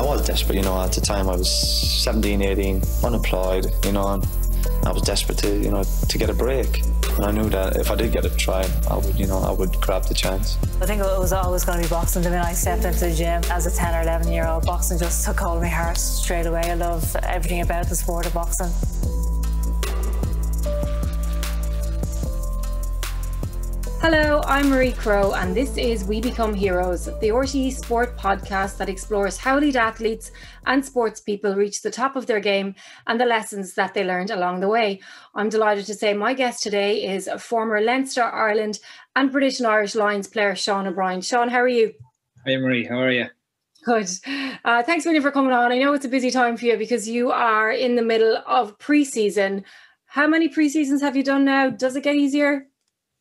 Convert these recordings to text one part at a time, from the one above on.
I was desperate, at the time I was 17, 18, unemployed, and I was desperate to get a break. And I knew that if I did get a try, I would grab the chance. I think it was always going to be boxing. The minute I stepped into the gym as a 10 or 11 year old, boxing just took hold of my heart straight away. I love everything about the sport of boxing. Hello, I'm Marie Crowe and this is We Become Heroes, the RTE sport podcast that explores how elite athletes and sports people reach the top of their game and the lessons that they learned along the way. I'm delighted to say my guest today is a former Leinster, Ireland and British and Irish Lions player, Sean O'Brien. Sean, how are you? Hey Marie, how are you? Good. Thanks really for coming on. I know it's a busy time for you because you are in the middle of pre-season. How many pre-seasons have you done now? Does it get easier?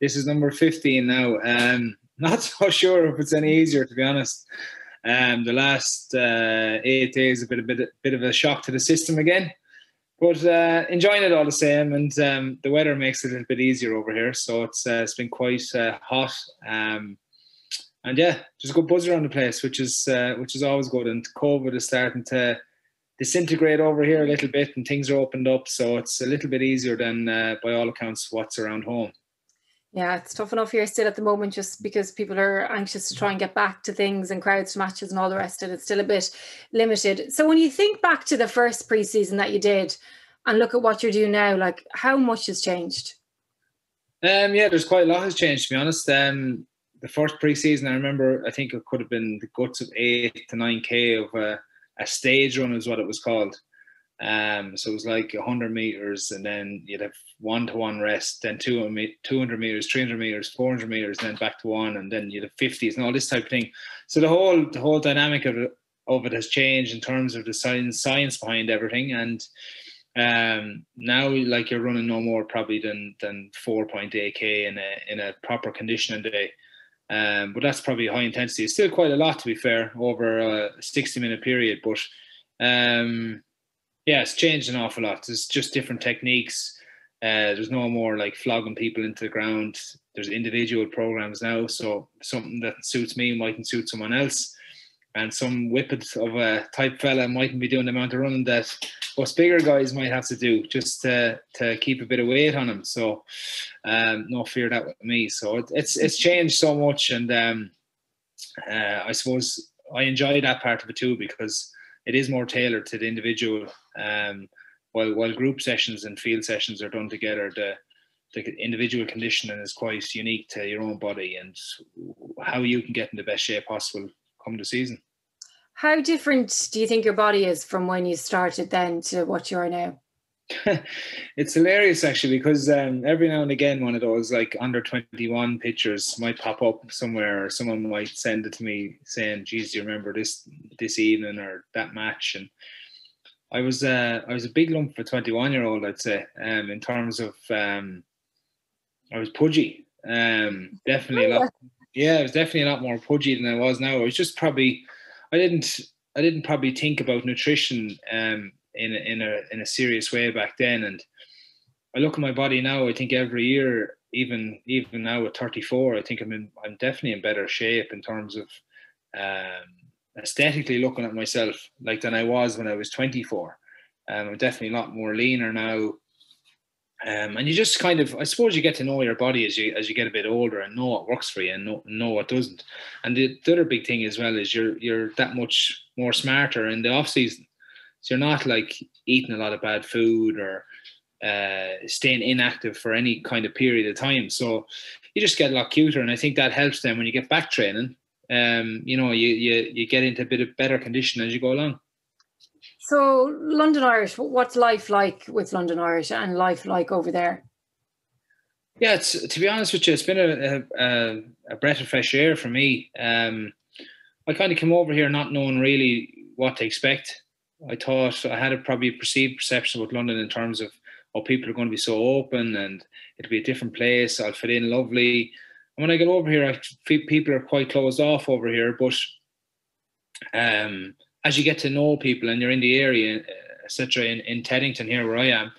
This is number 15 now. Not so sure if it's any easier, to be honest. The last 8 days have been a bit of a shock to the system again, but enjoying it all the same. And the weather makes it a little bit easier over here, so it's been quite hot. And yeah, there's a good buzz around the place, which is always good. And COVID is starting to disintegrate over here a little bit, and things are opened up, so it's a little bit easier than, by all accounts, what's around home. Yeah, it's tough enough here still at the moment just because people are anxious to try and get back to things and crowds to matches and all the rest of it. It's still a bit limited. So when you think back to the first pre-season that you did and look at what you're doing now, like how much has changed? Yeah, there's quite a lot has changed, to be honest. The first pre-season, I remember, I think it could have been the guts of 8 to 9K of a stage run is what it was called. So it was like 100 meters, and then you'd have 1-to-1 rest, then 200 meters, 300 meters, 400 meters, and then back to one, and then you'd have 50s and all this type of thing. So the whole dynamic of it has changed in terms of the science behind everything. And now, like, you're running no more probably than 4.8K in a proper conditioning day. But that's probably high intensity. It's still quite a lot, to be fair, over a 60-minute period. But yeah, it's changed an awful lot. There's just different techniques. There's no more like flogging people into the ground. There's individual programs now. So something that suits me mightn't suit someone else. And some whippet of a type fella mightn't be doing the amount of running that us bigger guys might have to do just to keep a bit of weight on them. So no fear that with me. So it's changed so much. And I suppose I enjoy that part of it too, because it is more tailored to the individual. While group sessions and field sessions are done together, the individual conditioning is quite unique to your own body and how you can get in the best shape possible come the season. How different do you think your body is from when you started then to what you are now? It's hilarious actually, because every now and again one of those like under 21 pictures might pop up somewhere, or someone might send it to me saying, geez, do you remember this evening or that match? And I was a big lump for a 21-year-old, I'd say, in terms of I was pudgy. Definitely a lot. Yeah, I was definitely a lot more pudgy than I was now. I was just probably I didn't probably think about nutrition in a serious way back then. And I look at my body now, I think every year, even now at 34, I think I'm definitely in better shape in terms of aesthetically looking at myself like than I was when I was 24. I'm definitely a lot more leaner now. And you just kind of, I suppose you get to know your body as you get a bit older and know what works for you and know what doesn't. And the other big thing as well is you're that much more smarter in the off season. So you're not like eating a lot of bad food or staying inactive for any kind of period of time. So you just get a lot cuter. And I think that helps them when you get back training. You get into a bit of better condition as you go along. So London Irish, what's life like with London Irish and life like over there? Yeah, to be honest with you, it's been a breath of fresh air for me. I kind of came over here not knowing really what to expect. I thought I had probably a perceived perception with London in terms of, oh, people are going to be so open and it'll be a different place. I'll fit in lovely. And when I get over here, I feel people are quite closed off over here. But as you get to know people and you're in the area, etc., in Teddington here where I am,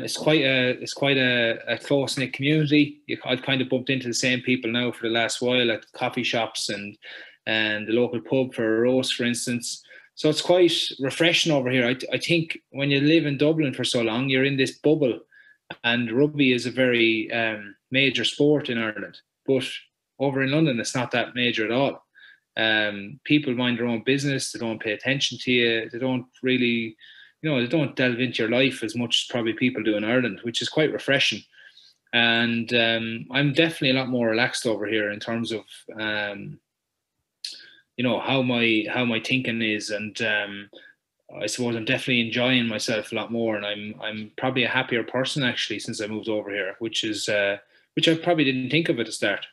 it's quite a close knit community. I've kind of bumped into the same people now for the last while at coffee shops and the local pub for a roast, for instance. So it's quite refreshing over here. I think when you live in Dublin for so long, you're in this bubble, and rugby is a very major sport in Ireland. But over in London, it's not that major at all. People mind their own business. They don't pay attention to you. They don't really, they don't delve into your life as much as probably people do in Ireland, which is quite refreshing. And I'm definitely a lot more relaxed over here in terms of how my thinking is, and I suppose I'm definitely enjoying myself a lot more, and I'm probably a happier person actually since I moved over here, which I probably didn't think of at the start.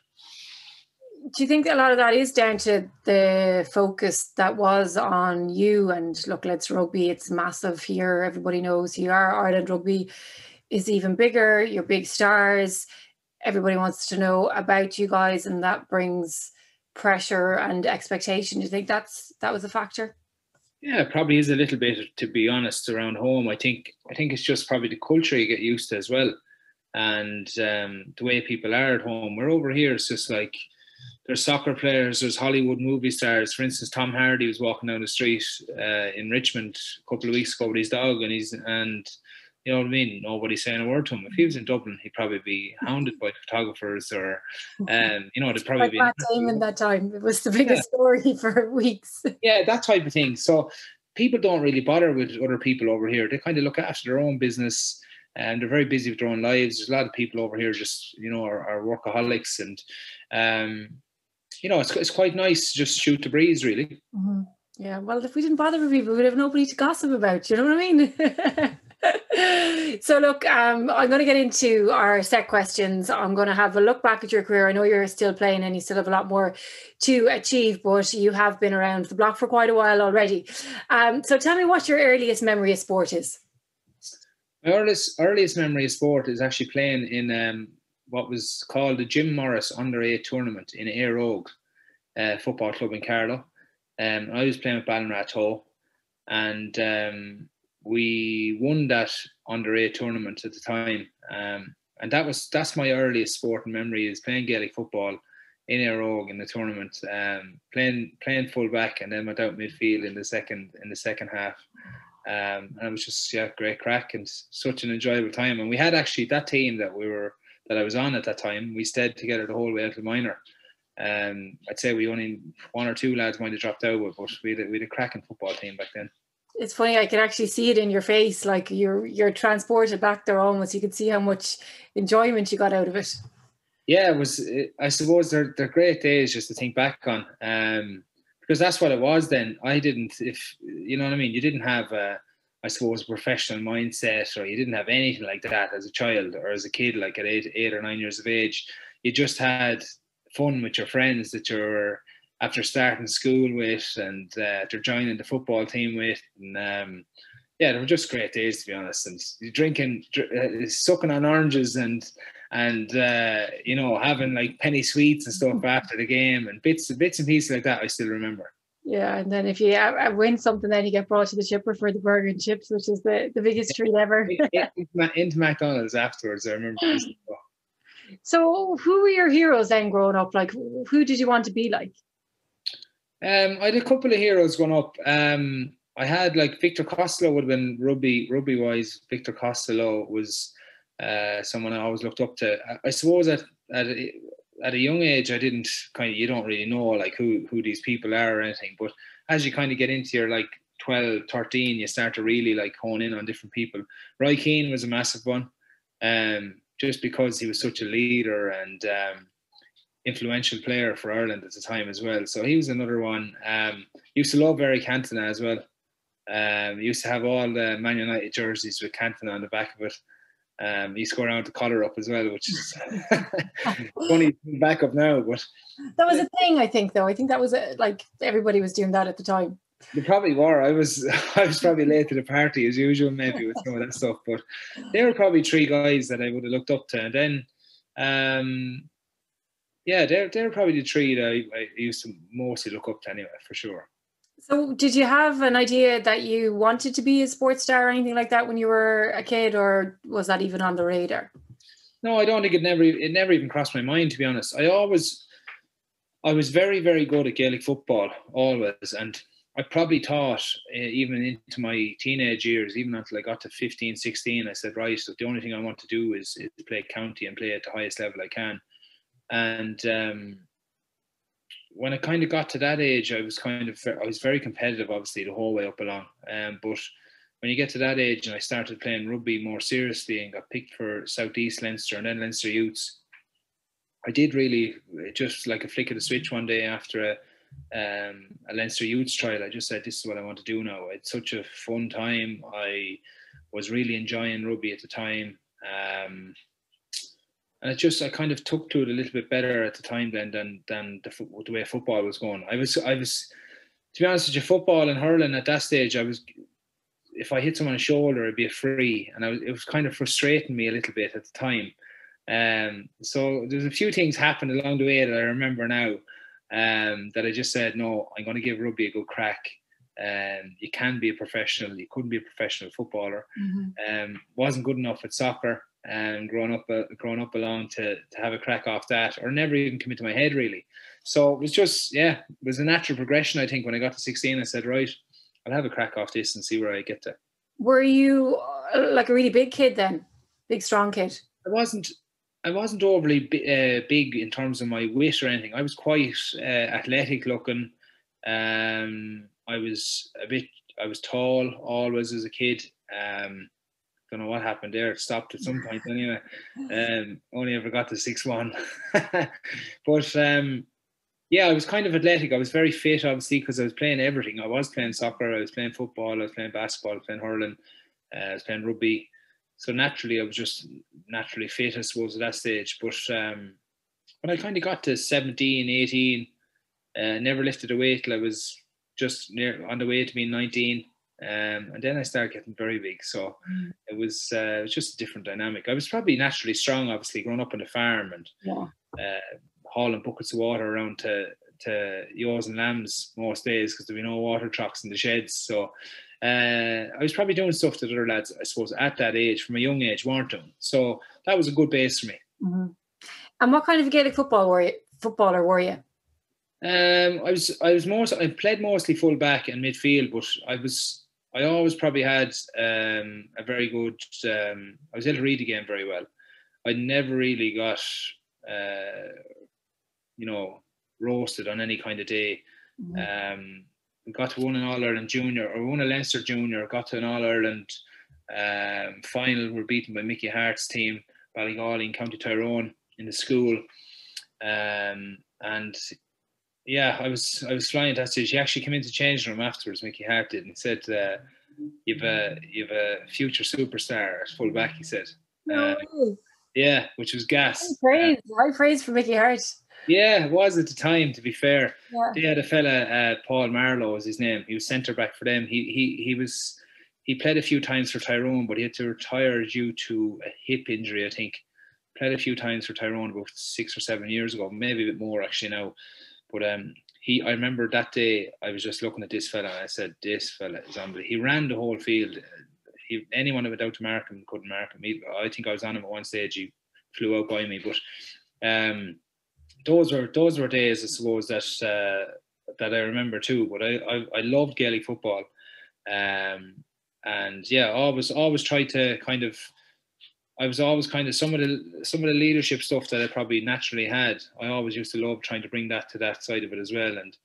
Do you think a lot of that is down to the focus that was on you? And look, Let's Rugby, it's massive here. Everybody knows who you are. Ireland Rugby is even bigger. You're big stars. Everybody wants to know about you guys, and that brings pressure and expectation. Do you think that was a factor? Yeah, it probably is a little bit, to be honest, around home. I think it's just probably the culture you get used to as well, and the way people are at home. We're over here, it's just like there's soccer players, there's Hollywood movie stars. For instance, Tom Hardy was walking down the street in Richmond a couple of weeks ago with his dog, and you know what I mean? Nobody's saying a word to him. If he was in Dublin, he'd probably be hounded by photographers, or, they'd probably like be. Matt Damon that time. It was the biggest story for weeks. Yeah, that type of thing. So people don't really bother with other people over here. They kind of look after their own business, and they're very busy with their own lives. There's a lot of people over here just, are workaholics, and, it's quite nice to just shoot the breeze, really. Mm-hmm. Yeah, well, if we didn't bother with people, we'd have nobody to gossip about. You know what I mean? So look, I'm going to get into our set questions. I'm going to have a look back at your career. I know you're still playing and you still have a lot more to achieve, but you have been around the block for quite a while already. So tell me what your earliest memory of sport is. My earliest memory of sport is actually playing in what was called the Jim Morris Under-8 tournament in Éire Óg football club in Carlow. I was playing with Ballinrath, and we won that Under-8 tournament at the time, and that's my earliest sporting memory, is playing Gaelic football in Éire Óg in the tournament, playing full back, and then went out midfield in the second half, and it was just great crack and such an enjoyable time. And we had actually that team that I was on at that time. We stayed together the whole way until minor. I'd say we only one or two lads might have dropped out, but we had a cracking football team back then. It's funny, I can actually see it in your face, like you're transported back there almost. You could see how much enjoyment you got out of it. Yeah, it was. I suppose they're great days just to think back on, because that's what it was then. I didn't, if you know what I mean. You didn't have, I suppose, a professional mindset, or you didn't have anything like that as a child or as a kid, like at 8 or 9 years of age. You just had fun with your friends that you're after starting school with, and after joining the football team with, and they were just great days, to be honest. And drinking, sucking on oranges, and having like penny sweets and stuff after the game, and bits and pieces like that. I still remember. Yeah, and then if you win something, then you get brought to the chipper for the burger and chips, which is the biggest treat ever. into McDonald's afterwards, I remember. So, who were your heroes then growing up? Like, who did you want to be like? I had a couple of heroes growing up. I had like Victor Costello would have been rugby wise. Victor Costello was someone I always looked up to. I suppose at a young age, I didn't you don't really know like who these people are or anything. But as you kind of get into your like 12, 13, you start to really like hone in on different people. Roy Keane was a massive one, just because he was such a leader and influential player for Ireland at the time as well. So he was another one. Used to love Eric Cantona as well. Used to have all the Man United jerseys with Cantona on the back of it. He used to go around to collar up as well, which is funny back up now. But that was a thing, I think, though. I think that was like everybody was doing that at the time. They probably were. I was probably late to the party as usual, maybe with some of that stuff. But they were probably three guys that I would have looked up to. And then, they're probably the three that I used to mostly look up to anyway, for sure. So did you have an idea that you wanted to be a sports star or anything like that when you were a kid, or was that even on the radar? No, I don't think it never even crossed my mind, to be honest. I was very, very good at Gaelic football, always. And I probably thought, even into my teenage years, even until I got to 15, 16, I said, right, so the only thing I want to do is play county and play at the highest level I can. And when I kind of got to that age, I was very competitive, obviously, the whole way up along. But when you get to that age, and I started playing rugby more seriously and got picked for South East Leinster and then Leinster Youths, I did really, just like a flick of the switch one day after a Leinster Youths trial, I just said, this is what I want to do now. It's such a fun time. I was really enjoying rugby at the time. And I kind of took to it a little bit better at the time than the way football was going. I was, to be honest with you, football and hurling at that stage, if I hit someone on the shoulder, it'd be a free. And it was kind of frustrating me a little bit at the time. So there's a few things happened along the way that I remember now, that I just said, no, I'm going to give rugby a good crack. You can be a professional. You couldn't be a professional footballer. Wasn't good enough at soccer. And growing up along to have a crack off that, or never even come into my head really. So it was just, it was a natural progression. I think when I got to 16, I said, right, I'll have a crack off this and see where I get to. Were you like a really big kid then? Big, strong kid? I wasn't overly big in terms of my weight or anything. I was quite athletic looking. I was tall always as a kid. Don't know what happened there. It stopped at some point anyway. Only ever got to 6'1". But I was kind of athletic. I was very fit, obviously, because I was playing everything. I was playing soccer, I was playing football, I was playing basketball, I was playing hurling, I was playing rugby. So naturally, I was just naturally fit, I suppose, at that stage. But when I kind of got to 17, 18, never lifted a weight till I was just on the way to being 19. And then I started getting very big. So it was just a different dynamic. I was probably naturally strong, obviously, growing up on the farm and hauling buckets of water around to ewes and lambs most days because there were no water trucks in the sheds. So I was probably doing stuff that other lads, I suppose, at that age, from a young age, weren't doing. So that was a good base for me. And what kind of Gaelic footballer were you? I played mostly full back and midfield, but I always probably had a very good. I was able to read the game very well. I never really got, roasted on any kind of day. Got to win an All-Ireland Junior, or won a Leinster Junior. Got to an All-Ireland final. We're beaten by Mickey Hart's team, Ballygally in County Tyrone in the school, and. Yeah, I was flying that stage. He actually came into the changing room afterwards, Mickey Hart did, and said, you've a future superstar at full back, he said. Yeah, which was gas. High praise for Mickey Hart. Yeah, it was at the time, to be fair. Yeah. They had a fella, Paul Marlowe was his name. He was centre back for them. He played a few times for Tyrone, but he had to retire due to a hip injury, I think. Played a few times for Tyrone about 6 or 7 years ago, maybe a bit more actually now. But I remember that day I was just looking at this fella and I said, this fella is unbelievable. He ran the whole field. Anyone that went out to mark him couldn't mark him. I think I was on him at one stage. He flew out by me. But those were days, I suppose, that I remember too. But I loved Gaelic football. And yeah, always tried to kind of. I was always kind of some of the leadership stuff that I probably naturally had. I always used to love trying to bring that to that side of it as well, and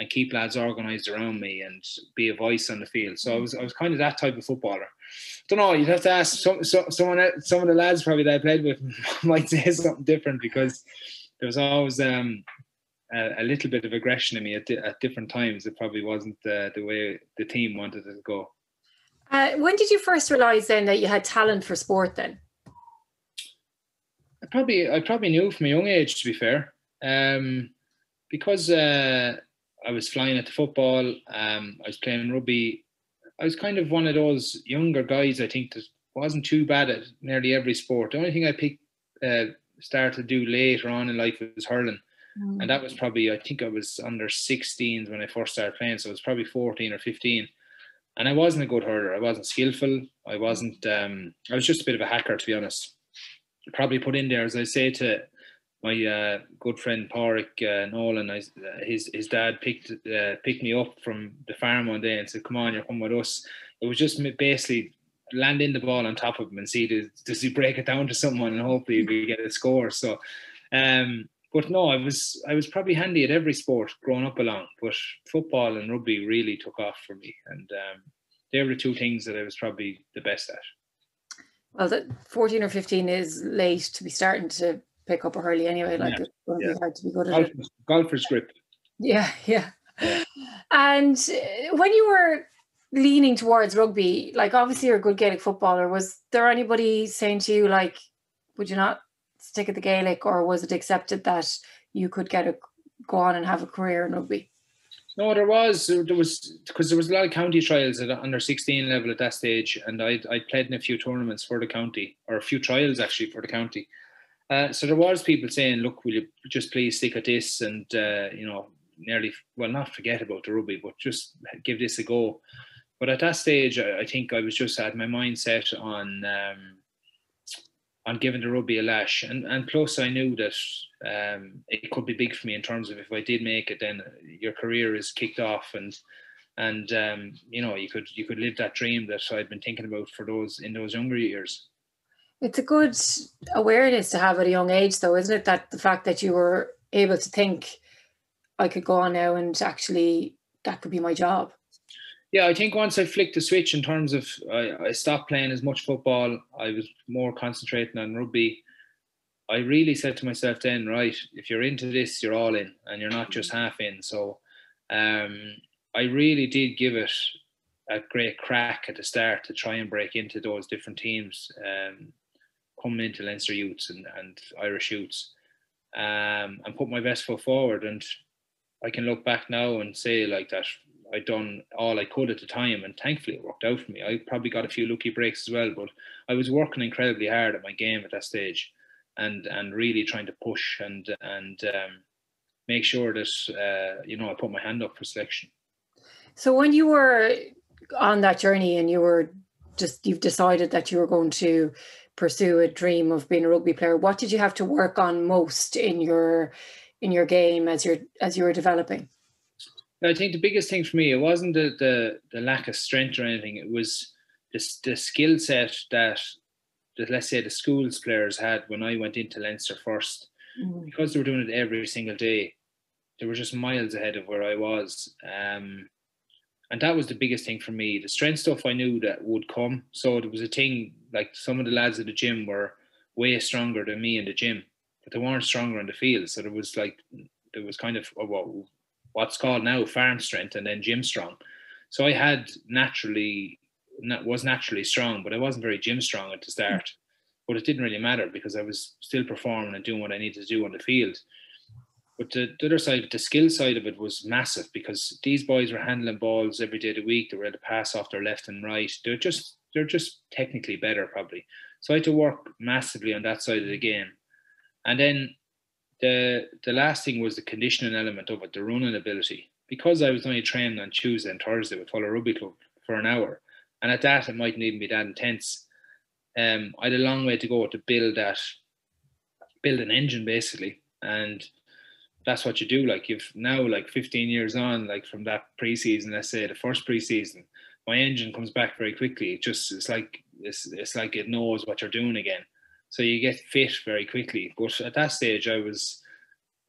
keep lads organised around me and be a voice on the field. So I was kind of that type of footballer. Don't know. You'd have to ask some of the lads probably that I played with might say something different, because there was always a little bit of aggression in me at different times. It probably wasn't the way the team wanted it to go. When did you first realise then that you had talent for sport then? I probably knew from a young age, to be fair, because I was flying at the football. I was playing rugby. I was kind of one of those younger guys, I think, that wasn't too bad at nearly every sport. The only thing I started to do later on in life was hurling, and that was probably, I think I was under 16s when I first started playing, so I was probably 14 or 15. And I wasn't a good hurler. I wasn't skillful. I wasn't. I was just a bit of a hacker, to be honest. Probably put in there, as I say to my good friend Pádraig Nolan, his dad picked me up from the farm one day and said, "Come on, you're coming with us." It was just basically landing the ball on top of him and see does he break it down to someone and hopefully we get a score. So, but no, I was probably handy at every sport growing up along, but football and rugby really took off for me, and they were the two things that I was probably the best at. Well, 14 or 15 is late to be starting to pick up early anyway. Like, it's going to be hard to be good at it. Golfer's grip. Yeah. And when you were leaning towards rugby, like obviously you're a good Gaelic footballer, was there anybody saying to you, like, would you not stick at the Gaelic, or was it accepted that you could go on and have a career in rugby? No, there was because there was a lot of county trials at under 16 level at that stage, and I played in a few tournaments for the county, or a few trials actually for the county. So there was people saying, "Look, will you just please stick at this and not forget about the rugby, but just give this a go." But at that stage, I think I was just had my mind set on giving the rugby a lash, and plus I knew that it could be big for me in terms of if I did make it, then your career is kicked off, and you could live that dream that I'd been thinking about in those younger years. It's a good awareness to have at a young age, though, isn't it? That the fact that you were able to think, I could go on now and actually that could be my job. Yeah, I think once I flicked the switch in terms of I stopped playing as much football, I was more concentrating on rugby. I really said to myself then, right, if you're into this, you're all in, and you're not just half in. So I really did give it a great crack at the start to try and break into those different teams, coming into Leinster Youths and Irish Youths, and put my best foot forward. And I can look back now and say like that I'd done all I could at the time, and thankfully it worked out for me. I probably got a few lucky breaks as well, but I was working incredibly hard at my game at that stage, and really trying to push and make sure that I put my hand up for selection. So when you were on that journey and you've decided that you were going to pursue a dream of being a rugby player, what did you have to work on most in your game as you were developing? I think the biggest thing for me, it wasn't the lack of strength or anything. It was the skill set that let's say the schools players had when I went into Leinster first. Because they were doing it every single day, they were just miles ahead of where I was. And that was the biggest thing for me. The strength stuff I knew that would come. So there was a thing, like some of the lads at the gym were way stronger than me in the gym, but they weren't stronger on the field. So there was kind of what's called now farm strength and then gym strong. So I was naturally strong, but I wasn't very gym strong at the start. But it didn't really matter because I was still performing and doing what I needed to do on the field. But the other side, the skill side of it was massive, because these boys were handling balls every day of the week. They were able to pass off their left and right. They're just technically better probably. So I had to work massively on that side of the game. And then the last thing was the conditioning element of it, the running ability. Because I was only training on Tuesday and Thursday with Fuller Rugby Club for an hour, and at that it mightn't even be that intense. I had a long way to go to build an engine basically, and that's what you do. Like you've now 15 years on, like from that pre-season, let's say the first pre-season, my engine comes back very quickly. It's like it knows what you're doing again. So you get fit very quickly. But at that stage, I was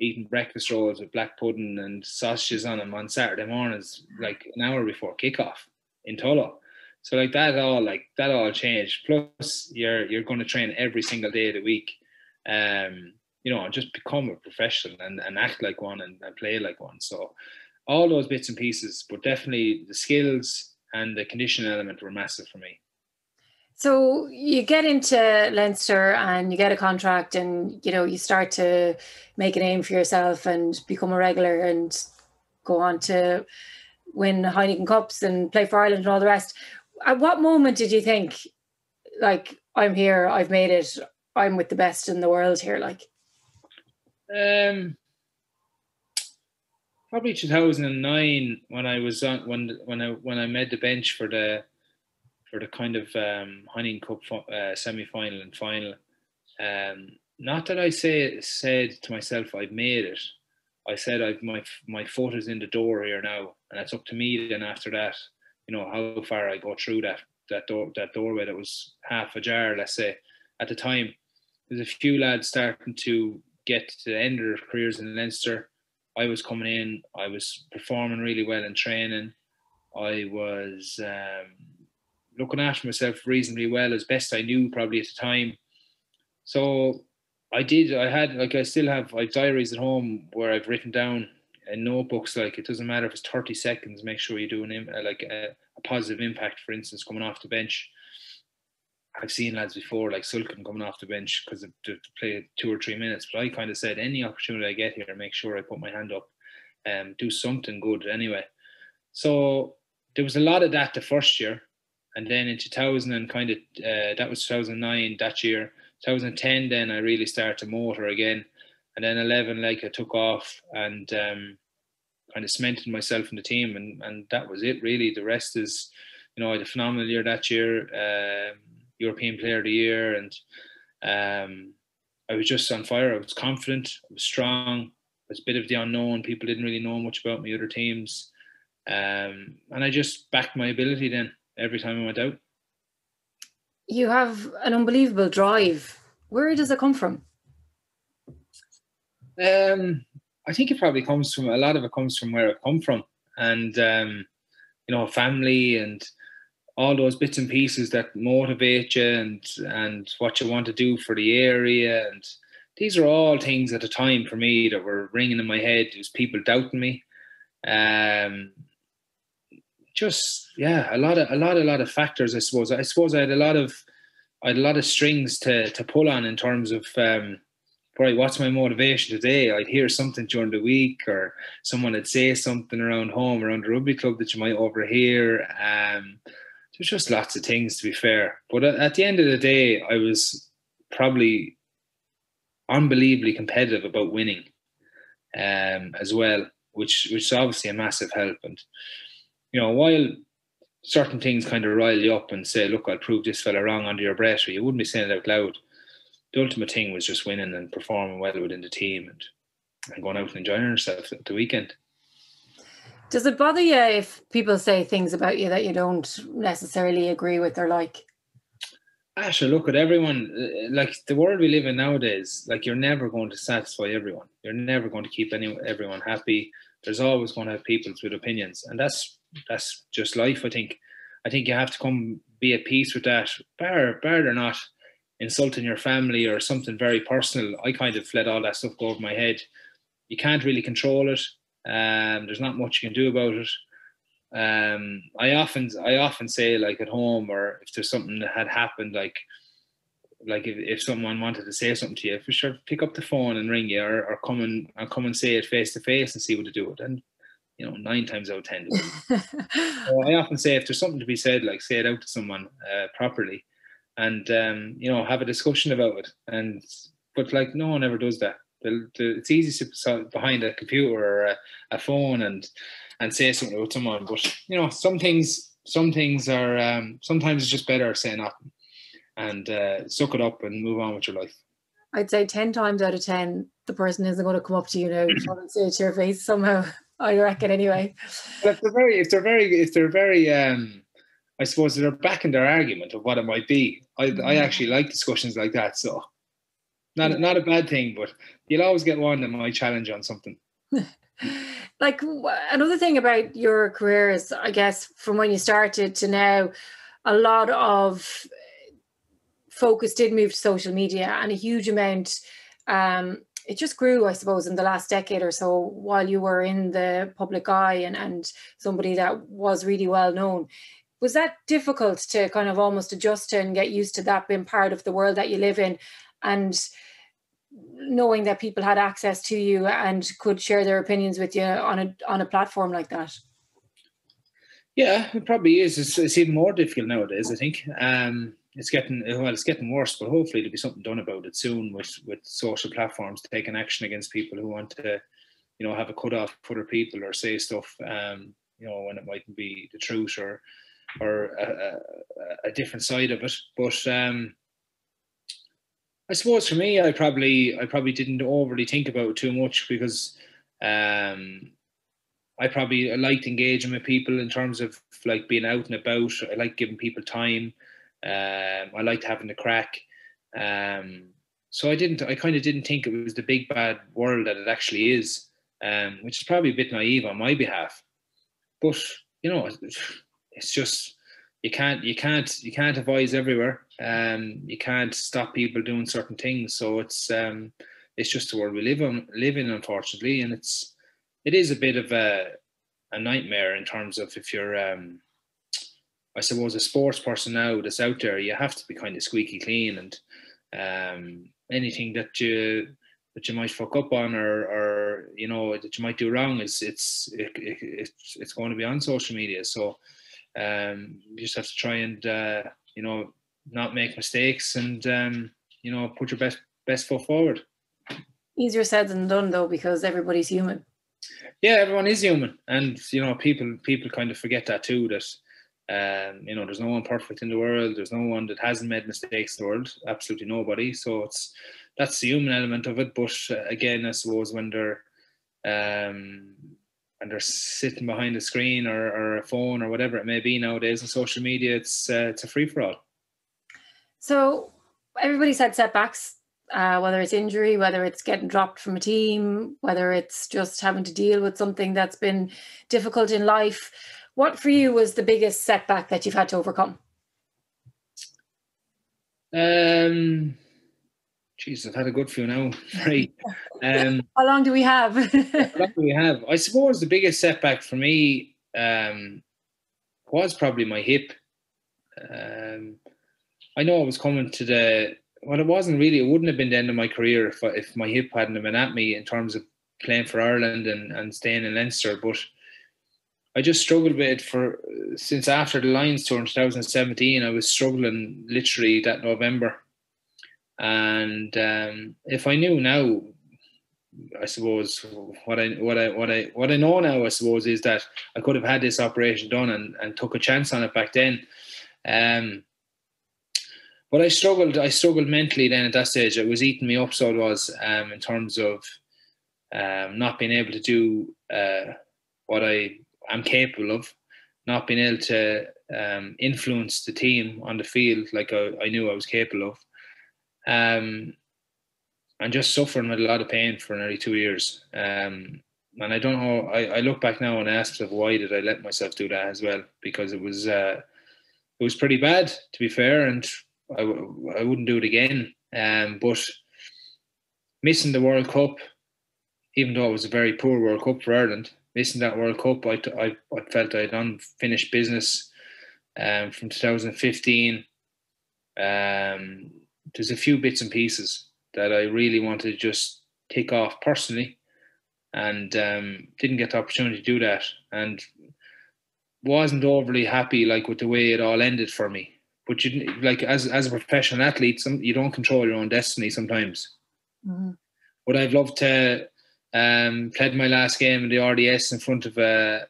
eating breakfast rolls with black pudding and sausages on them on Saturday mornings, like an hour before kickoff in Tullow. So that all changed. Plus, you're going to train every single day of the week, and just become a professional and act like one and play like one. So all those bits and pieces, but definitely the skills and the conditioning element were massive for me. So you get into Leinster and you get a contract, and you start to make a name for yourself and become a regular and go on to win Heineken Cups and play for Ireland and all the rest. At what moment did you think, like, I'm here, I've made it, I'm with the best in the world here? Like, probably 2009 when I was on when I made the bench for the kind of Heineken Cup semi-final and final. not that I said to myself I've made it. I said I've my foot is in the door here now, and it's up to me then after that. You know how far I go through that doorway that was half ajar, let's say, at the time. There's a few lads starting to get to the end of their careers in Leinster. I was coming in. I was performing really well in training. I was looking after myself reasonably well, as best I knew probably at the time. So I did. I still have diaries at home where I've written down in notebooks. Like, it doesn't matter if it's 30 seconds. Make sure you do a positive impact. For instance, coming off the bench. I've seen lads before, like Sulkin, coming off the bench because they play 2 or 3 minutes. But I kind of said, any opportunity I get here, make sure I put my hand up and do something good anyway. So there was a lot of that the first year. And then in 2000 and that was 2009, that year. 2010, then I really started to motor again. And then 11, like, I took off and kind of cemented myself in the team. And that was it, really. The rest is, I had a phenomenal year that year. European Player of the Year, and I was just on fire. I was confident, I was strong, I was a bit of the unknown. People didn't really know much about me, other teams, and I just backed my ability then every time I went out. You have an unbelievable drive. Where does it come from? I think it probably comes from, a lot of it comes from where I've come from, and family and all those bits and pieces that motivate you and what you want to do for the area. And these are all things at the time for me that were ringing in my head. There was people doubting me. A lot of factors, I suppose. I suppose I had a lot of strings to pull on in terms of right, what's my motivation today? I'd hear something during the week, or someone would say something around home, around the rugby club, that you might overhear. There's just lots of things, to be fair. But at the end of the day, I was probably unbelievably competitive about winning as well, which is obviously a massive help. And, while certain things kind of rile you up and say, look, I'll prove this fella wrong under your breath, or you wouldn't be saying it out loud. The ultimate thing was just winning and performing well within the team and going out and enjoying yourself at the weekend. Does it bother you if people say things about you that you don't necessarily agree with or like? Sure, look, at everyone, like the world we live in nowadays, like, you're never going to satisfy everyone. You're never going to keep everyone happy. There's always going to have people with opinions, and that's just life. I think you have to be at peace with that. Bar they're not insulting your family or something very personal. I kind of let all that stuff go over my head. You can't really control it. There's not much you can do about it. I often say, like, at home, or if there's something that had happened, like if someone wanted to say something to you, for sure, pick up the phone and ring you, or come and say it face to face and see what to do with it. And 9 times out of 10. So I often say, if there's something to be said, like, say it out to someone properly, and have a discussion about it. But like, no one ever does that. It's easy to sit behind a computer or a phone and say something with someone, but some things are sometimes it's just better saying nothing and suck it up and move on with your life. I'd say 10 times out of 10 the person isn't going to come up to you now and say it to your face somehow, I reckon, anyway. But if they're very I suppose they're backing their argument of what it might be. I actually like discussions like that, so not a bad thing, but you'll always get one that might challenge on something. Like, another thing about your career is, I guess, from when you started to now, a lot of focus did move to social media, and a huge amount, it just grew, I suppose, in the last decade or so, while you were in the public eye and somebody that was really well known. Was that difficult to kind of almost adjust to and get used to that being part of the world that you live in, and knowing that people had access to you and could share their opinions with you on a platform like that? Yeah, it probably is. It's even more difficult nowadays, I think. It's getting worse, but hopefully there'll be something done about it soon with social platforms taking action against people who want to, have a cut off for other people or say stuff, when it mightn't be the truth or a different side of it. But I suppose for me, I probably didn't overly think about it too much because I liked engaging with people in terms of like being out and about. I like giving people time. I liked having the crack. So I kind of didn't think it was the big bad world that it actually is, which is probably a bit naive on my behalf. But it's just you can't advise everywhere. You can't stop people doing certain things. So it's just the world we live in, unfortunately, and it is a bit of a nightmare in terms of if you're I suppose a sports person now that's out there, you have to be kind of squeaky clean, and anything that you might fuck up on or that you might do wrong it's going to be on social media. So you just have to try and not make mistakes and put your best foot forward. Easier said than done though, because everybody's human. Yeah, everyone is human, and people kind of forget that too, that there's no one perfect in the world. There's no one that hasn't made mistakes in the world. Absolutely nobody. So that's the human element of it. But again, I suppose when they're sitting behind a screen or a phone or whatever it may be nowadays on social media, it's a free for all. So everybody's had setbacks, whether it's injury, whether it's getting dropped from a team, whether it's just having to deal with something that's been difficult in life. What for you was the biggest setback that you've had to overcome? Geez, I've had a good few now. Right. How long do we have? I suppose the biggest setback for me was probably my hip. I know I was coming to it wasn't really, it wouldn't have been the end of my career if my hip hadn't been at me in terms of playing for Ireland and staying in Leinster, but I just struggled with it since after the Lions tour in 2017. I was struggling literally that November, and if I knew now, I suppose what I know now, I suppose, is that I could have had this operation done and took a chance on it back then. But I struggled mentally then at that stage. It was eating me up, so it was, in terms of not being able to do what I'm capable of, not being able to influence the team on the field like I knew I was capable of, and just suffering with a lot of pain for nearly 2 years. And I don't know, I look back now and ask myself, why did I let myself do that as well? Because it was pretty bad, to be fair, and I wouldn't do it again. But missing the World Cup, even though it was a very poor World Cup for Ireland, missing that World Cup, I felt I had unfinished business from 2015. There's a few bits and pieces that I really wanted to just tick off personally, and didn't get the opportunity to do that, and wasn't overly happy with the way it all ended for me. But as a professional athlete, you don't control your own destiny sometimes. Mm-hmm. Would I've loved to played my last game in the RDS in front of a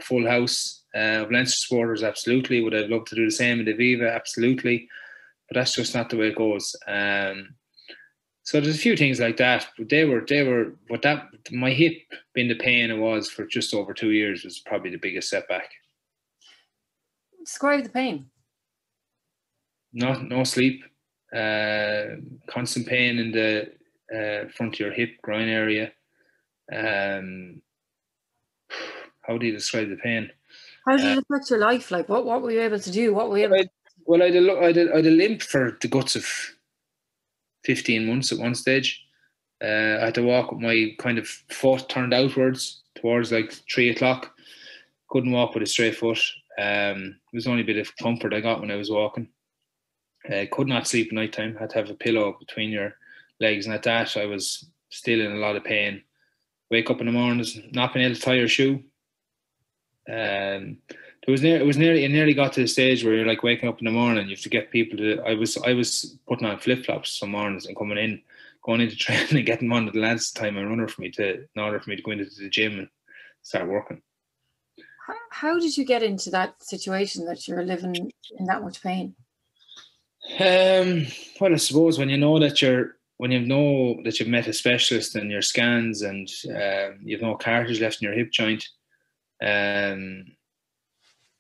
full house of Leinster supporters? Absolutely. Would I've loved to do the same in the Viva? Absolutely. But that's just not the way it goes. So there's a few things like that. But my hip being the pain it was for just over 2 years was probably the biggest setback. Describe the pain. No sleep, constant pain in the front of your hip, groin area. How do you describe the pain? How did it affect your life? What were you able to do? What were you able to... Well, I'd a limp for the guts of 15 months at one stage. I had to walk with my kind of foot turned outwards towards 3 o'clock. Couldn't walk with a straight foot. It was the only bit of comfort I got when I was walking. Could not sleep at night time. Had to have a pillow between your legs, and at that I was still in a lot of pain. Wake up in the mornings, not being able to tie your shoe. It nearly got to the stage where you're waking up in the morning, you have to get people to. I was putting on flip flops some mornings and going into training and getting one of the lads to time and runner in order for me to go into the gym and start working. How did you get into that situation that you're living in that much pain? Well, I suppose when you know that you've met a specialist in your scans and you've no cartilage left in your hip joint, um,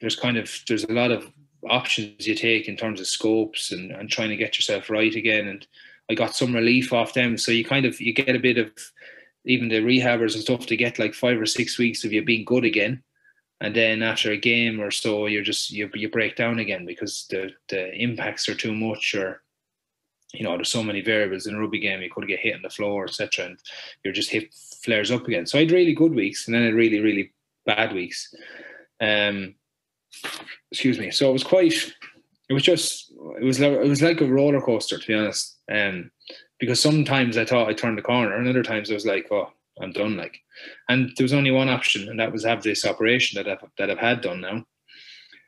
there's a lot of options you take in terms of scopes and trying to get yourself right again. And I got some relief off them. So you get a bit of, even the rehabbers and stuff, to get like 5 or 6 weeks of you being good again. And then after a game or so, you break down again because the impacts are too much, or there's so many variables in a rugby game. You could get hit on the floor, etc., and your just hip flares up again. So I had really good weeks, and then I had really, really bad weeks. Excuse me. So it was like a roller coaster, to be honest. Because sometimes I thought I turned the corner, and other times I was like, oh, I'm done. Like, and there was only one option, and that was have this operation that I've had done now.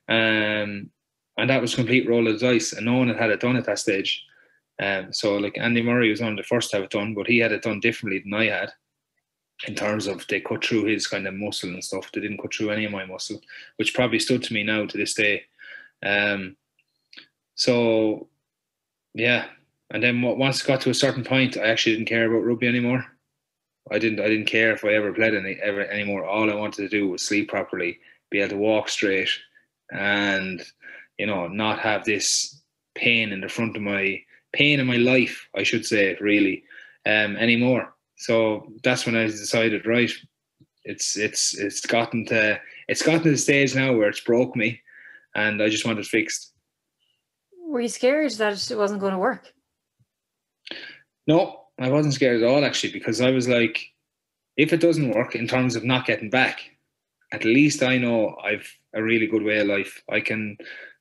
And that was complete roll of the dice, and no one had it done at that stage. So like Andy Murray was one of the first to have it done, but he had it done differently than I had, in terms of they cut through his kind of muscle and stuff. They didn't cut through any of my muscle, which probably stood to me now to this day. So yeah. And then once it got to a certain point, I actually didn't care about rugby anymore. I didn't care if I ever played anymore. All I wanted to do was sleep properly, be able to walk straight, and not have this pain in my life, I should say, really, anymore. So that's when I decided, right, it's gotten to the stage now where it's broke me, and I just want it fixed. Were you scared that it wasn't going to work? No, I wasn't scared at all, actually, because I was like, if it doesn't work in terms of not getting back, at least I know I've a really good way of life. I can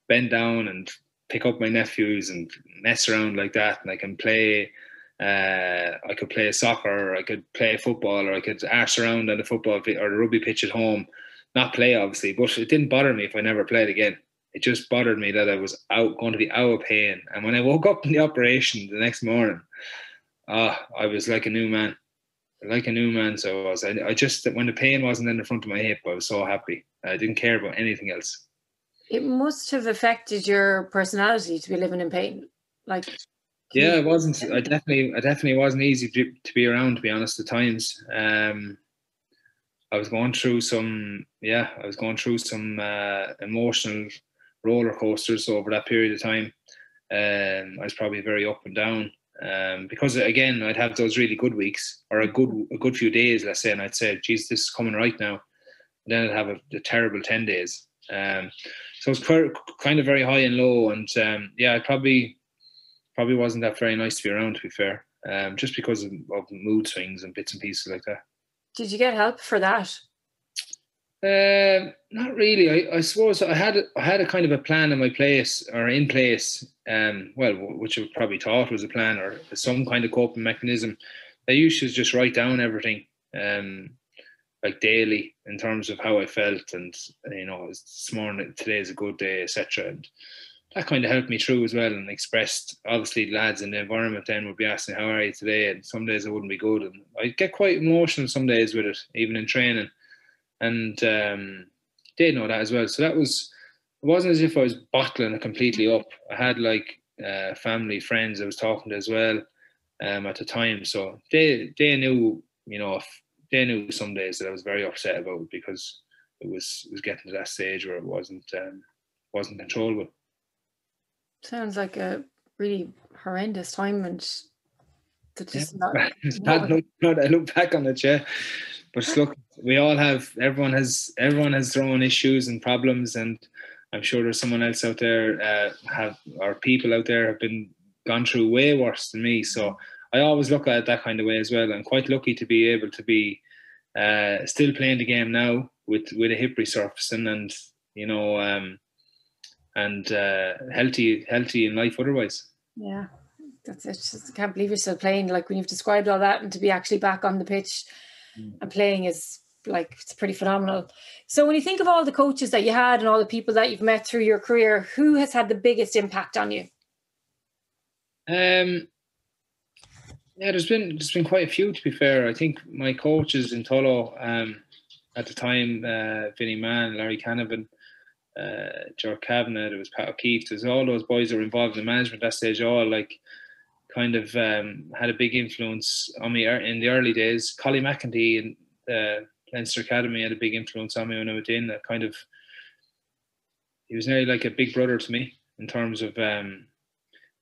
bend down and pick up my nephews and mess around like that, and I can play. I could play soccer, or I could play football, or I could arse around on the football or the rugby pitch at home. Not play, obviously, but it didn't bother me if I never played again. It just bothered me that I was going to be out of pain. And when I woke up in the operation the next morning, I was like a new man. So I was. I just, when the pain wasn't in the front of my hip, I was so happy. I didn't care about anything else. It must have affected your personality to be living in pain. Like, yeah, it wasn't. I definitely wasn't easy to be around, to be honest. At times, I was going through some emotional roller coasters over that period of time. I was probably very up and down. Because again, I'd have those really good weeks, or a good few days, let's say, and I'd say, geez, this is coming right now. And then I'd have a terrible 10 days. So it's kind of very high and low, and I probably wasn't that very nice to be around, to be fair, just because of mood swings and bits and pieces like that. Did you get help for that? Not really. I suppose I had a kind of a plan in place, which I probably thought was a plan or some kind of coping mechanism. I used to just write down everything, like daily, in terms of how I felt, and this morning, today's a good day, etc. And that kind of helped me through as well, and expressed, obviously, lads in the environment then would be asking, how are you today? And some days I wouldn't be good, and I'd get quite emotional some days with it, even in training. And they know that as well. So it wasn't as if I was bottling it completely up. I had family, friends I was talking to as well at the time. So they knew, they knew some days that I was very upset about it, because it was getting to that stage where it wasn't controllable. Sounds like a really horrendous time, and I look back on it, yeah. But look, everyone has their own issues and problems, and I'm sure there's someone else out there people out there have gone through way worse than me. So I always look at it that kind of way as well. I'm quite lucky to be able to be still playing the game now with a hip resurfacing, and healthy in life otherwise. Yeah, that's it. Just can't believe you're still playing. Like, when you've described all that, and to be actually back on the pitch and playing is it's pretty phenomenal. So when you think of all the coaches that you had and all the people that you've met through your career, who has had the biggest impact on you? There's been quite a few, to be fair. I think my coaches in Tullow at the time, Vinnie Mann, Larry Canavan, George Kavanagh, there was Pat O'Keefe, there's all those boys that were involved in the management at that stage, all like kind of had a big influence on me in the early days. Collie McEntee and the Leinster Academy had a big influence on me when I went in. That kind of, he was nearly like a big brother to me in terms of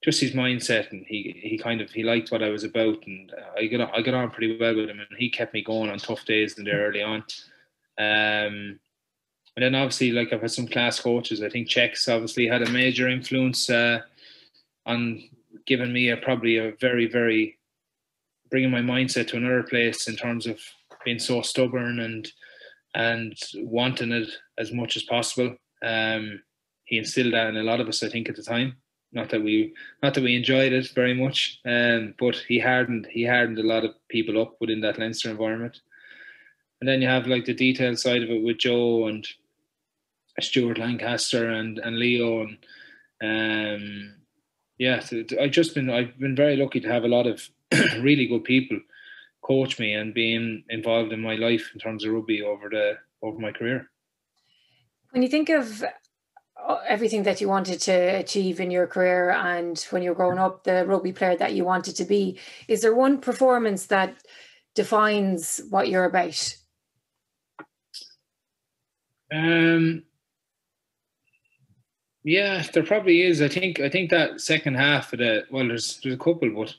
just his mindset, and he liked what I was about, and I got on pretty well with him, and he kept me going on tough days in there early on. And then obviously, like, I've had some class coaches. I think Czechs obviously had a major influence on giving me probably a very, very, bringing my mindset to another place in terms of being so stubborn and wanting it as much as possible. He instilled that in a lot of us, I think, at the time. Not that we enjoyed it very much, but he hardened a lot of people up within that Leinster environment. And then you have like the detailed side of it with Joe and Stuart Lancaster and Leo, and I've been very lucky to have a lot of really good people coach me and being involved in my life in terms of rugby over my career. When you think of everything that you wanted to achieve in your career and when you were growing up, the rugby player that you wanted to be, is there one performance that defines what you're about? Yeah, there probably is. I think that second half of there's a couple, but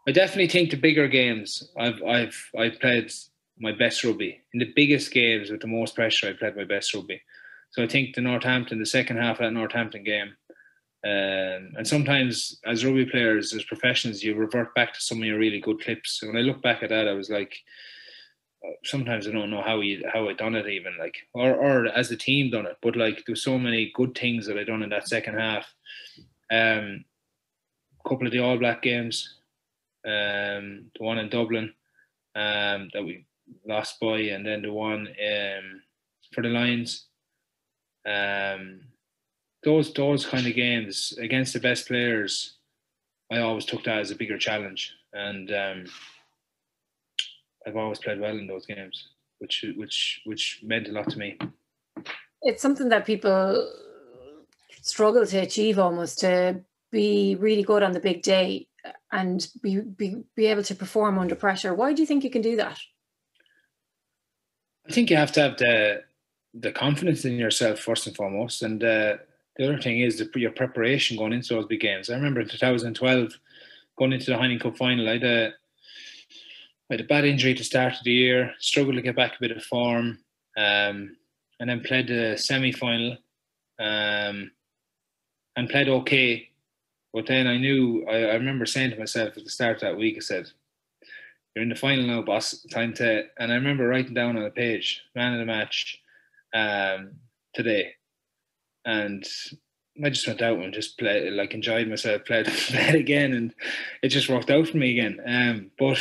I definitely think the bigger games I've played my best rugby. In the biggest games with the most pressure, I played my best rugby. So I think the second half of that Northampton game, and sometimes as rugby players, as professionals, you revert back to some of your really good clips. So when I look back at that, I was like, sometimes I don't know how I done it even, like, or as the team done it, but like there's so many good things that I done in that second half. A couple of the All Black games, the one in Dublin that we lost by, and then the one for the Lions. Those kind of games against the best players, I always took that as a bigger challenge, and I've always played well in those games, which meant a lot to me. It's something that people struggle to achieve, almost, to be really good on the big day and be able to perform under pressure. Why do you think you can do that? I think you have to have the confidence in yourself first and foremost, and the other thing is your preparation going into those big games. I remember in 2012 going into the Heineken Cup final, I had a bad injury to start of the year, struggled to get back a bit of form, and then played the semi-final, and played okay. But then I remember saying to myself at the start of that week, I said, "You're in the final now, boss. Time to..." And I remember writing down on a page, man of the match today. And I just went out and just played, like, enjoyed myself, played again, and it just worked out for me again. But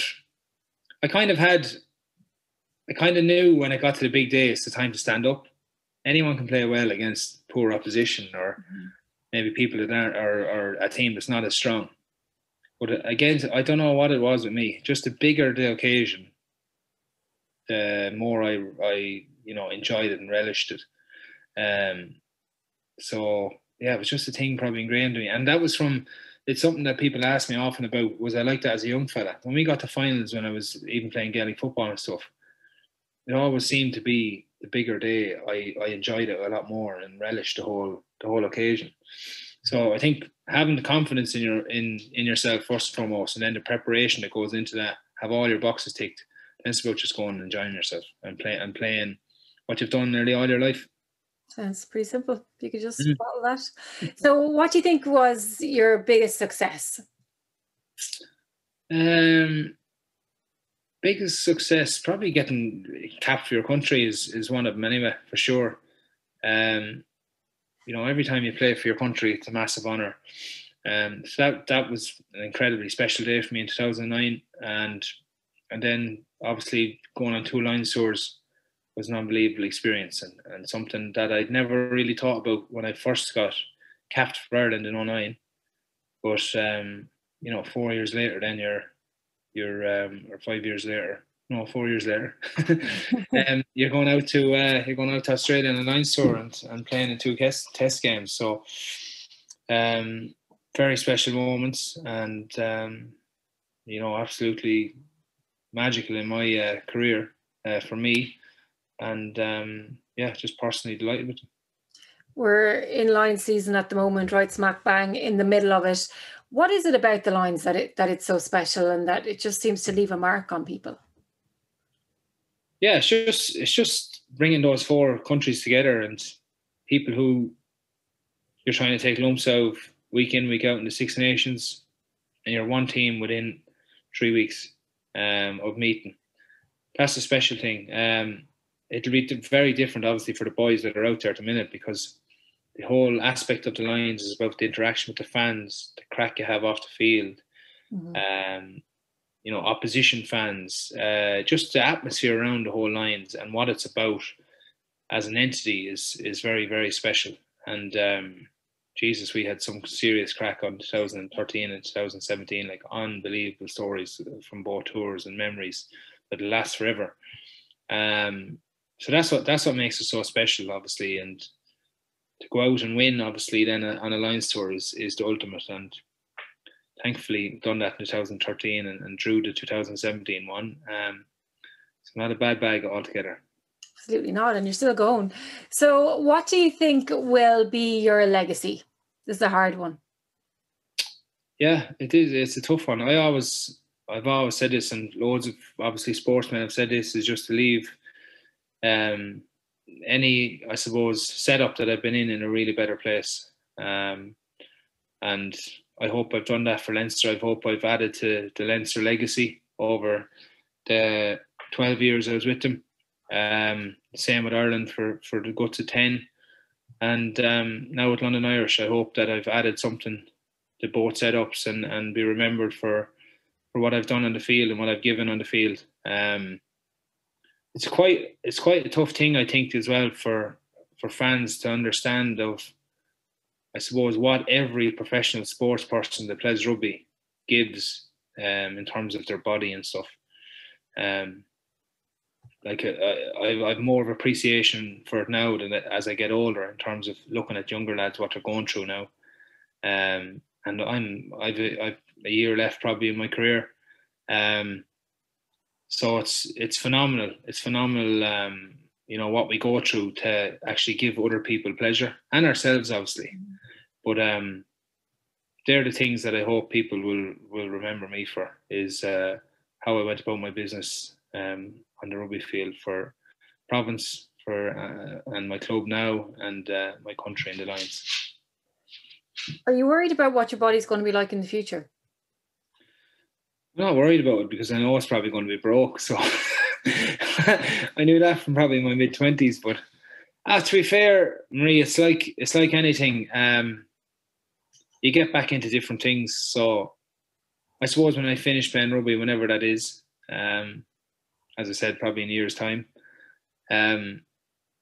I kind of knew when I got to the big day, it's the time to stand up. Anyone can play well against poor opposition, or maybe people that aren't, or a team that's not as strong. But again, I don't know what it was with me. Just the bigger the occasion, the more I enjoyed it and relished it. So yeah, it was just a thing probably ingrained in me, and that was it's something that people ask me often about. Was I like that as a young fella? When we got to finals, when I was even playing Gaelic football and stuff, it always seemed to be the bigger day. I enjoyed it a lot more and relished the whole occasion. So I think having the confidence in yourself first and foremost, and then the preparation that goes into that, have all your boxes ticked. Then it's about just going and enjoying yourself and playing what you've done nearly all your life. Sounds pretty simple. If you could just bottle that. So what do you think was your biggest success? Biggest success, probably getting capped for your country is one of them anyway, for sure. Every time you play for your country, it's a massive honour. So that was an incredibly special day for me in 2009, and then obviously going on 2 Lions tours was an unbelievable experience, and something that I'd never really thought about when I first got capped for Ireland in 2009. But 4 years later, then you're or 5 years later, No, 4 years later. You're going out to Australia on a Lions tour and playing in 2 test games. So very special moments, and absolutely magical in my career for me, and just personally delighted with them. We're in Lions season at the moment, right smack bang in the middle of it. What is it about the Lions that it's so special and that it just seems to leave a mark on people? Yeah, it's just bringing those 4 countries together, and people who you're trying to take lumps out of week in, week out in the Six Nations, and you're one team within 3 weeks of meeting. That's the special thing. It'll be very different, obviously, for the boys that are out there at the minute, because the whole aspect of the Lions is about the interaction with the fans, the crack you have off the field, opposition fans, just the atmosphere around the whole Lions and what it's about as an entity is very, very special. And Jesus, we had some serious crack on 2013 and 2017, like unbelievable stories from both tours and memories that'll last forever. So that's what makes it so special, obviously, and to go out and win, obviously, then on a Lions tour is the ultimate. And thankfully done that in 2013 and drew the 2017 one. It's not a bad bag altogether. Absolutely not, and you're still going. So what do you think will be your legacy? This is a hard one. Yeah, it is. It's a tough one. I've always said this, and loads of obviously sportsmen have said this, is just to leave any, I suppose, setup that I've been in a really better place. And I hope I've done that for Leinster. I hope I've added to the Leinster legacy over the 12 years I was with them. Same with Ireland for the guts of 10. And now with London Irish, I hope that I've added something to both setups and be remembered for what I've done on the field and what I've given on the field. It's quite a tough thing, I think, as well for fans to understand of, I suppose, what every professional sports person that plays rugby gives in terms of their body and stuff. I've more of appreciation for it now than as I get older, in terms of looking at younger lads, what they're going through now. And I've a year left probably in my career. So it's phenomenal. It's phenomenal, what we go through to actually give other people pleasure, and ourselves, obviously. But they're the things that I hope people will remember me for, is how I went about my business on the rugby field for province, and my club now, and my country and the Lions. Are you worried about what your body's going to be like in the future? I'm not worried about it, because I know it's probably going to be broke. So I knew that from probably my mid-20s. But to be fair, Marie, it's like anything. You get back into different things. So I suppose when I finish playing rugby, whenever that is, as I said, probably in a year's time,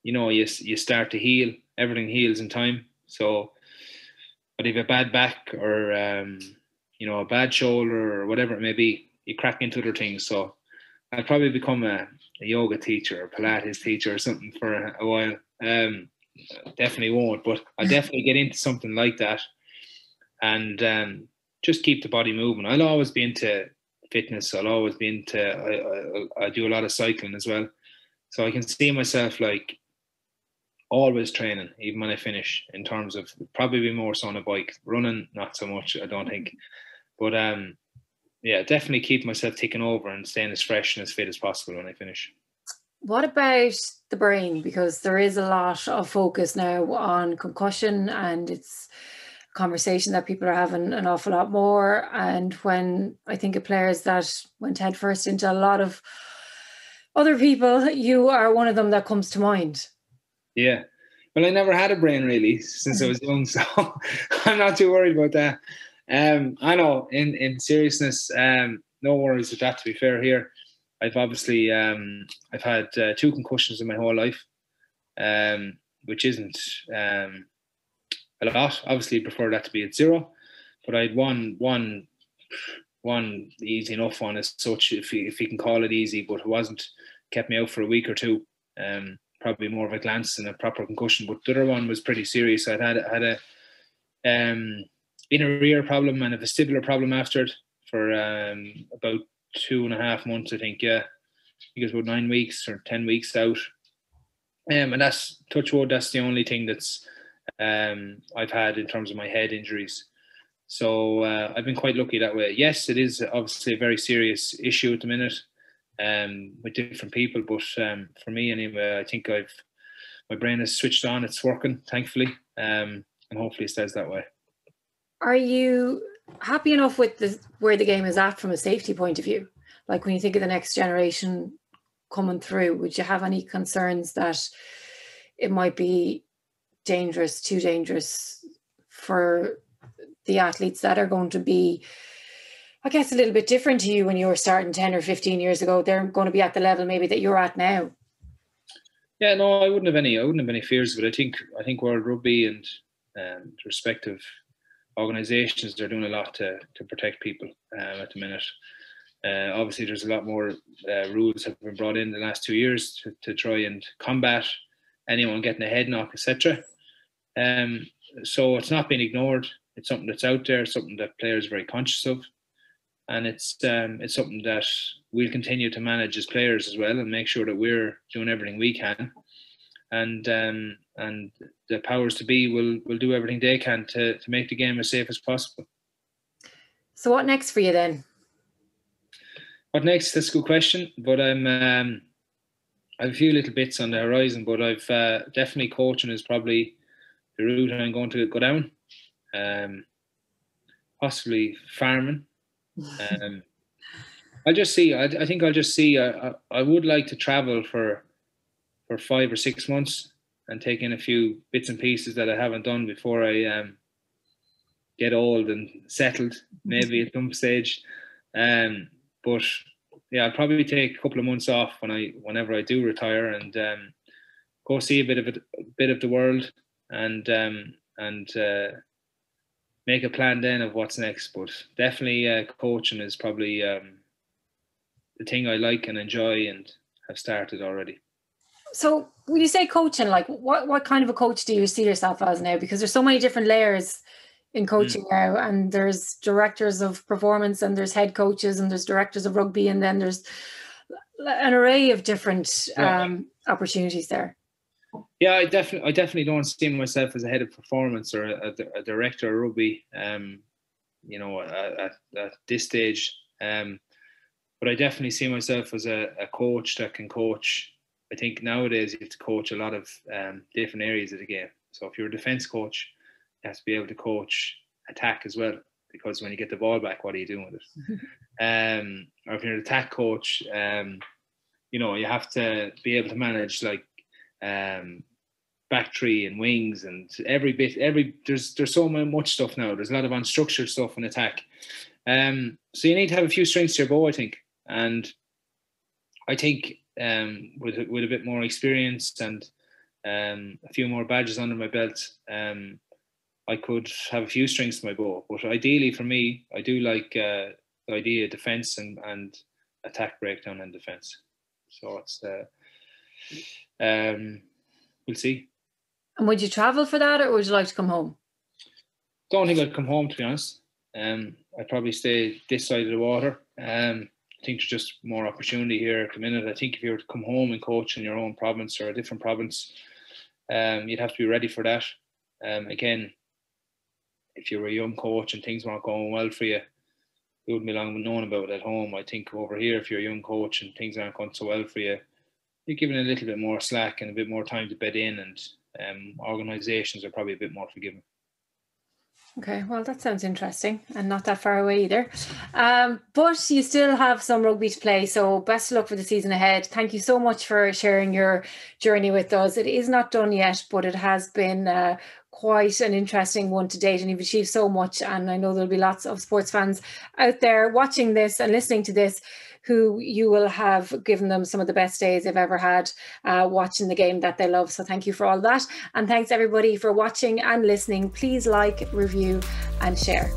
you start to heal. Everything heals in time. So, but if you have a bad back or a bad shoulder or whatever it may be, you crack into other things. So I'll probably become a yoga teacher or Pilates teacher or something for a while. Definitely won't, but I'll definitely get into something like that, and just keep the body moving. I'll always be into fitness. I'll always be into, I do a lot of cycling as well. So I can see myself like always training, even when I finish, in terms of probably be more so on a bike. Running, not so much, I don't think. But definitely keep myself ticking over and staying as fresh and as fit as possible when I finish. What about the brain? Because there is a lot of focus now on concussion, and it's a conversation that people are having an awful lot more. And when I think of players that went headfirst into a lot of other people, you are one of them that comes to mind. Yeah. Well, I never had a brain really since I was young, so I'm not too worried about that. I know, in seriousness, no worries with that, to be fair here. I've obviously, I've had 2 concussions in my whole life, which isn't a lot. Obviously, I prefer that to be at 0, but I had one one easy enough one as such, if you can call it easy, but it wasn't. Kept me out for a week or two. Probably more of a glance than a proper concussion. But the other one was pretty serious. I'd had a inner ear problem and a vestibular problem after it for about 2.5 months, I think. Yeah, I think it was about 9 weeks or 10 weeks out. And that's, touch wood, that's the only thing that's I've had in terms of my head injuries. So I've been quite lucky that way. Yes, it is obviously a very serious issue at the minute with different people, but for me anyway, I think my brain has switched on. It's working, thankfully, and hopefully it stays that way. Are you happy enough with where the game is at from a safety point of view? Like when you think of the next generation coming through, would you have any concerns that it might be dangerous, too dangerous for the athletes that are going to be, I guess, a little bit different to you when you were starting 10 or 15 years ago? They're going to be at the level maybe that you're at now. Yeah, no, I wouldn't have any fears of it. I think World Rugby and the respective organisations, they're doing a lot to protect people at the minute. Obviously, there's a lot more rules have been brought in the last 2 years to try and combat anyone getting a head knock, etc. So it's not being ignored. It's something that's out there, something that players are very conscious of, and it's something that we'll continue to manage as players as well, and make sure that we're doing everything we can, and the powers to be will do everything they can to make the game as safe as possible. So what next for you then? What next? That's a good question. But I have a few little bits on the horizon, but I've definitely coaching is probably the route I'm going to go down. Possibly farming. I'll just see. I think I'll just see. I would like to travel for 5 or 6 months and take in a few bits and pieces that I haven't done before I get old and settled, maybe at some stage. But yeah, I'll probably take a couple of months off whenever I do retire, and go see a bit of the world, and make a plan then of what's next. But definitely coaching is probably the thing I like and enjoy and have started already. So when you say coaching, like what kind of a coach do you see yourself as now? Because there's so many different layers in coaching now, and there's directors of performance, and there's head coaches, and there's directors of rugby, and then there's an array of different opportunities there. Yeah, I definitely don't see myself as a head of performance or a director of rugby, at this stage. But I definitely see myself as a coach that can coach. I think nowadays you have to coach a lot of different areas of the game. So if you're a defence coach, you have to be able to coach attack as well, because when you get the ball back, what are you doing with it? Or if you're an attack coach, you have to be able to manage like back three and wings and there's so much stuff now. There's a lot of unstructured stuff in attack. So you need to have a few strings to your bow, I think. And I think with a bit more experience and a few more badges under my belt, I could have a few strings to my bow. But ideally for me, I do like the idea of defence and attack breakdown and defence. So it's we'll see. And would you travel for that, or would you like to come home? Don't think I'd come home, to be honest. I'd probably stay this side of the water. I think there's just more opportunity here at the minute. I think if you were to come home and coach in your own province or a different province, you'd have to be ready for that. Again, if you were a young coach and things weren't going well for you, it wouldn't be long known about it at home. I think over here, if you're a young coach and things aren't going so well for you, you're given a little bit more slack and a bit more time to bed in, and organisations are probably a bit more forgiving. Okay, well, that sounds interesting and not that far away either. But you still have some rugby to play, so best of luck for the season ahead. Thank you so much for sharing your journey with us. It is not done yet, but it has been quite an interesting one to date, and you've achieved so much. And I know there'll be lots of sports fans out there watching this and listening to this who you will have given them some of the best days they've ever had watching the game that they love. So thank you for all that. And thanks everybody for watching and listening. Please like, review and share.